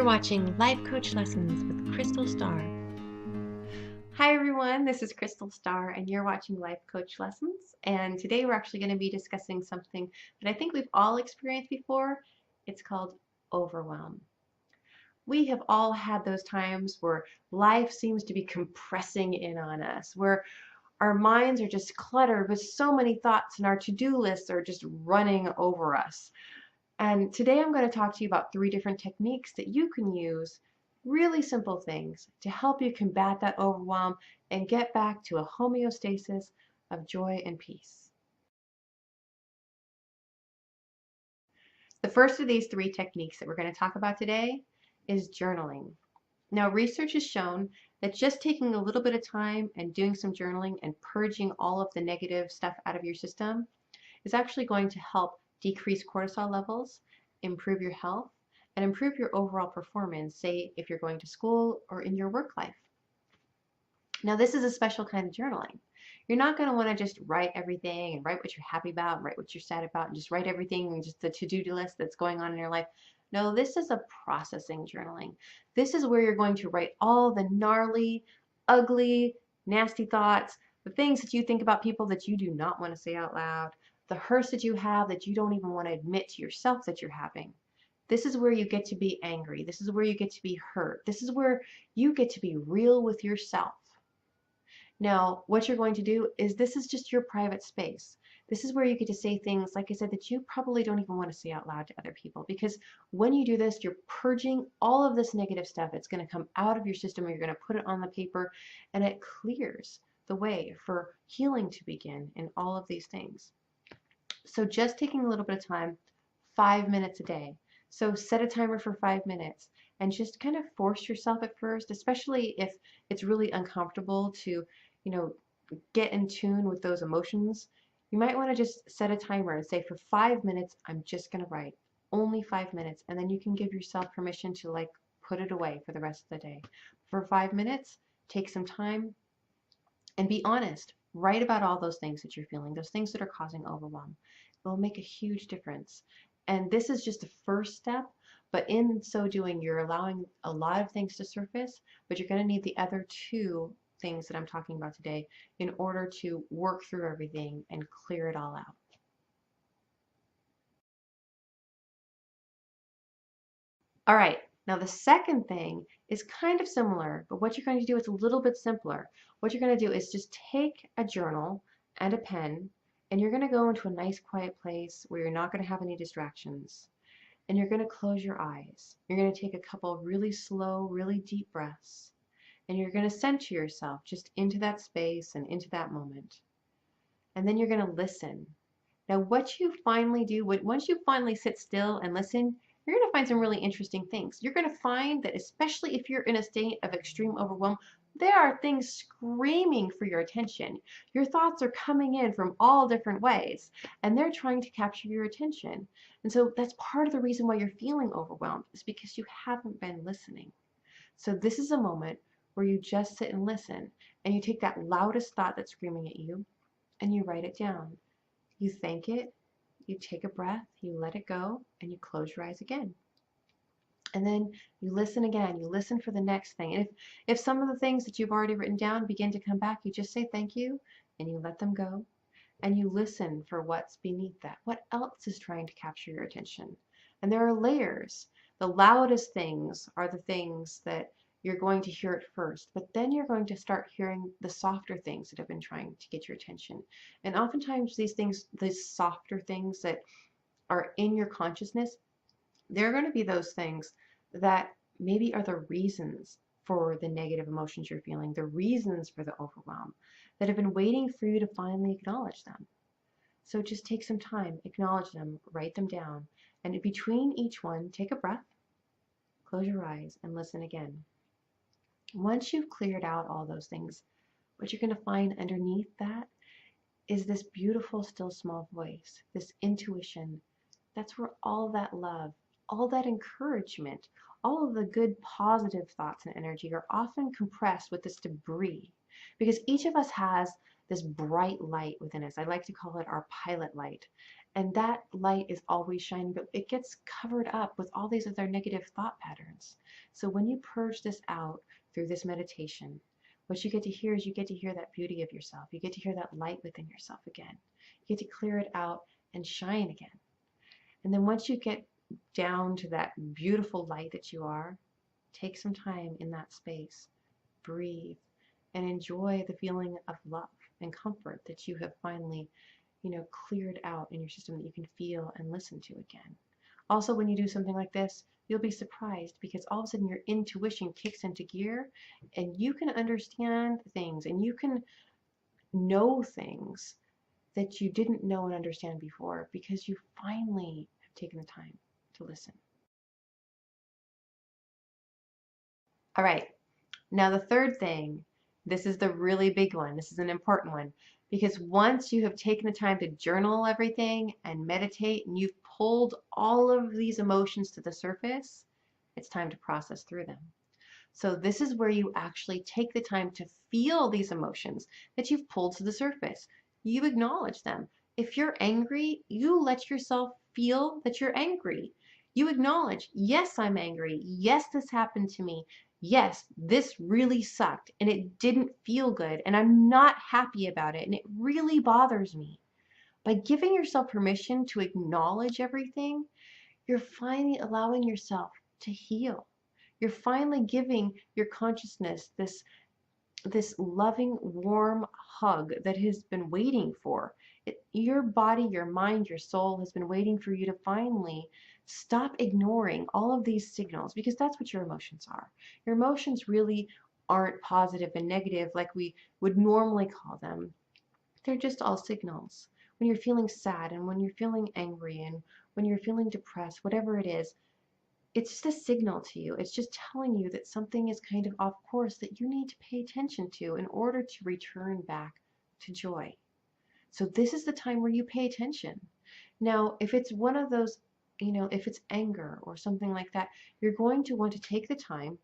You're watching Life Coach Lessons with Crystal Starr. Hi everyone, this is Crystal Starr and you're watching Life Coach Lessons. And today we're actually going to be discussing something that I think we've all experienced before. It's called overwhelm. We have all had those times where life seems to be compressing in on us, where our minds are just cluttered with so many thoughts and our to-do lists are just running over us. And today I'm going to talk to you about 3 different techniques that you can use, really simple things, to help you combat that overwhelm and get back to a homeostasis of joy and peace. The first of these 3 techniques that we're going to talk about today is journaling. Now, research has shown that just taking a little bit of time and doing some journaling and purging all of the negative stuff out of your system is actually going to help decrease cortisol levels, improve your health, and improve your overall performance, say if you're going to school or in your work life. Now, this is a special kind of journaling. You're not going to want to just write everything and write what you're happy about and write what you're sad about and just write everything and just the to-do list that's going on in your life. No, this is a processing journaling. This is where you're going to write all the gnarly, ugly, nasty thoughts, the things that you think about people that you do not want to say out loud, the hurts that you have that you don't even want to admit to yourself that you're having. This is where you get to be angry. This is where you get to be hurt. This is where you get to be real with yourself. Now, what you're going to do is this is just your private space. This is where you get to say things, like I said, that you probably don't even want to say out loud to other people, because when you do this, you're purging all of this negative stuff. It's going to come out of your system, or you're going to put it on the paper, and it clears the way for healing to begin in all of these things. So just taking a little bit of time, 5 minutes a day. So set a timer for 5 minutes and just kind of force yourself at first, especially if it's really uncomfortable to, get in tune with those emotions. You might want to just set a timer and say, for 5 minutes, I'm just going to write. Only 5 minutes. And then you can give yourself permission to put it away for the rest of the day. For 5 minutes, take some time and be honest. Write about all those things that you're feeling, those things that are causing overwhelm. It will make a huge difference. And this is just the first step, but in so doing, you're allowing a lot of things to surface, but you're going to need the other 2 things that I'm talking about today in order to work through everything and clear it all out. All right, now the second thing is kind of similar, but what you're going to do is a little bit simpler. What you're going to do is just take a journal and a pen, and you're going to go into a nice quiet place where you're not going to have any distractions. And you're going to close your eyes. You're going to take a couple really slow, really deep breaths. And you're going to center yourself just into that space and into that moment. And then you're going to listen. Now, what you finally do, once you finally sit still and listen, you're going to find some really interesting things. You're going to find that, especially if you're in a state of extreme overwhelm, there are things screaming for your attention. Your thoughts are coming in from all different ways, and they're trying to capture your attention. And so that's part of the reason why you're feeling overwhelmed, is because you haven't been listening. So this is a moment where you just sit and listen, and you take that loudest thought that's screaming at you, and you write it down. You thank it, you take a breath, you let it go, and you close your eyes again. And then you listen again. You listen for the next thing. And if some of the things that you've already written down begin to come back, you just say thank you, and you let them go. And you listen for what's beneath that. What else is trying to capture your attention? And there are layers. The loudest things are the things that you're going to hear at first, but then you're going to start hearing the softer things that have been trying to get your attention. And oftentimes these softer things that are in your consciousness, they're going to be those things that maybe are the reasons for the negative emotions you're feeling, the reasons for the overwhelm, that have been waiting for you to finally acknowledge them. So just take some time, acknowledge them, write them down, and in between each one, take a breath, close your eyes, and listen again. Once you've cleared out all those things, what you're going to find underneath that is this beautiful, still, small voice, this intuition. That's where all that love, all that encouragement, all of the good positive thoughts and energy are often compressed with this debris, because each of us has this bright light within us. I like to call it our pilot light. And that light is always shining, but it gets covered up with all these other negative thought patterns. So when you purge this out through this meditation, what you get to hear is you get to hear that beauty of yourself. You get to hear that light within yourself again. You get to clear it out and shine again. And then once you get down to that beautiful light that you are, take some time in that space, breathe, and enjoy the feeling of love and comfort that you have finally, cleared out in your system that you can feel and listen to again. Also, when you do something like this, you'll be surprised because all of a sudden your intuition kicks into gear and you can understand things and you can know things that you didn't know and understand before because you finally have taken the time to listen. All right, now the third thing, this is the really big one. This is an important one because once you have taken the time to journal everything and meditate and you've pulled all of these emotions to the surface, it's time to process through them. So this is where you actually take the time to feel these emotions that you've pulled to the surface. You acknowledge them. If you're angry, you let yourself feel that you're angry. You acknowledge, yes, I'm angry. Yes, this happened to me. Yes, this really sucked and it didn't feel good and I'm not happy about it and it really bothers me. By giving yourself permission to acknowledge everything, you're finally allowing yourself to heal. You're finally giving your consciousness this loving, warm hug that has been waiting for. Your body, your mind, your soul has been waiting for you to finally stop ignoring all of these signals because that's what your emotions are. Your emotions really aren't positive and negative like we would normally call them. They're just all signals. When you're feeling sad and when you're feeling angry and when you're feeling depressed, whatever it is, it's just a signal to you. It's just telling you that something is kind of off course that you need to pay attention to in order to return back to joy. So this is the time where you pay attention. Now, if it's one of those, if it's anger or something like that, you're going to want to take the time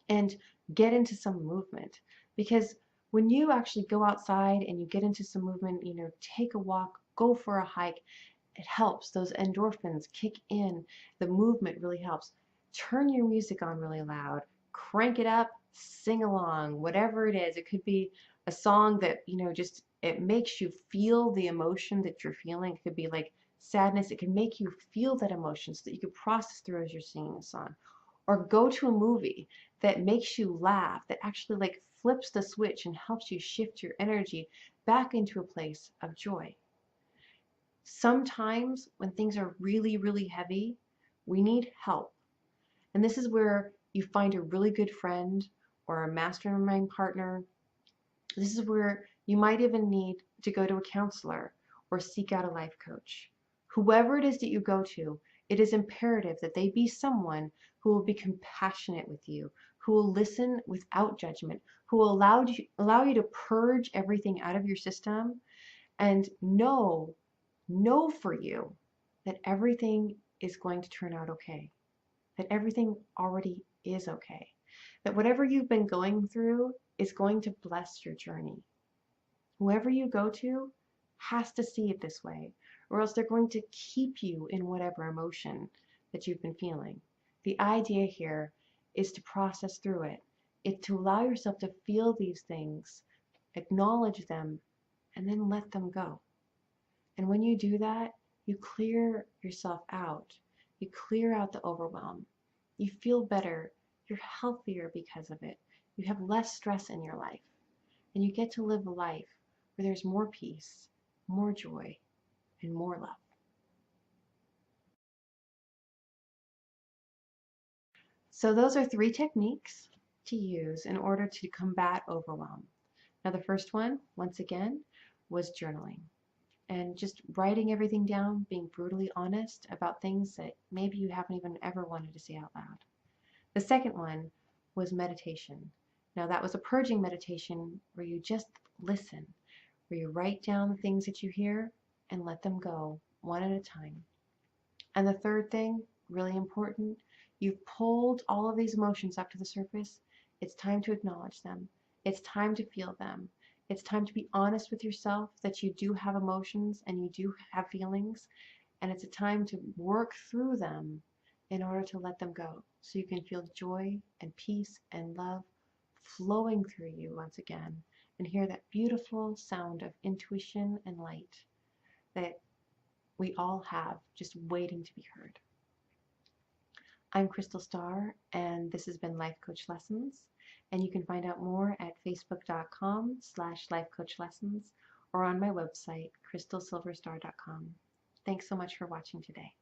and get into some movement. Because when you actually go outside and you get into some movement, take a walk, go for a hike, it helps. Those endorphins kick in. The movement really helps. Turn your music on really loud. Crank it up. Sing along. Whatever it is. It could be a song that, just it makes you feel the emotion that you're feeling. It could be like sadness. It can make you feel that emotion so that you can process through as you're singing a song. Or go to a movie that makes you laugh, that actually like flips the switch and helps you shift your energy back into a place of joy. Sometimes when things are really, really heavy, we need help. And this is where you find a really good friend or a mastermind partner. This is where you might even need to go to a counselor or seek out a life coach. Whoever it is that you go to, it is imperative that they be someone who will be compassionate with you, who will listen without judgment, who will allow you to purge everything out of your system and know for you that everything is going to turn out okay, that everything already is okay, that whatever you've been going through is going to bless your journey. Whoever you go to has to see it this way, or else they're going to keep you in whatever emotion that you've been feeling. The idea here is to process through it. It's to allow yourself to feel these things, acknowledge them, and then let them go. And when you do that, you clear yourself out. You clear out the overwhelm. You feel better. You're healthier because of it. You have less stress in your life. And you get to live a life where there's more peace, more joy, and more love. So those are 3 techniques to use in order to combat overwhelm. Now the first one, once again, was journaling. And just writing everything down, being brutally honest about things that maybe you haven't even ever wanted to say out loud. The second one was meditation. Now that was a purging meditation where you just listen, where you write down the things that you hear and let them go one at a time. And the third thing, really important, you've pulled all of these emotions up to the surface. It's time to acknowledge them. It's time to feel them. It's time to be honest with yourself that you do have emotions and you do have feelings, and it's a time to work through them in order to let them go so you can feel joy and peace and love flowing through you once again and hear that beautiful sound of intuition and light that we all have just waiting to be heard. I'm Crystal Starr, and this has been Life Coach Lessons. And you can find out more at facebook.com/lifecoachlessons or on my website, crystalsilverstar.com. Thanks so much for watching today.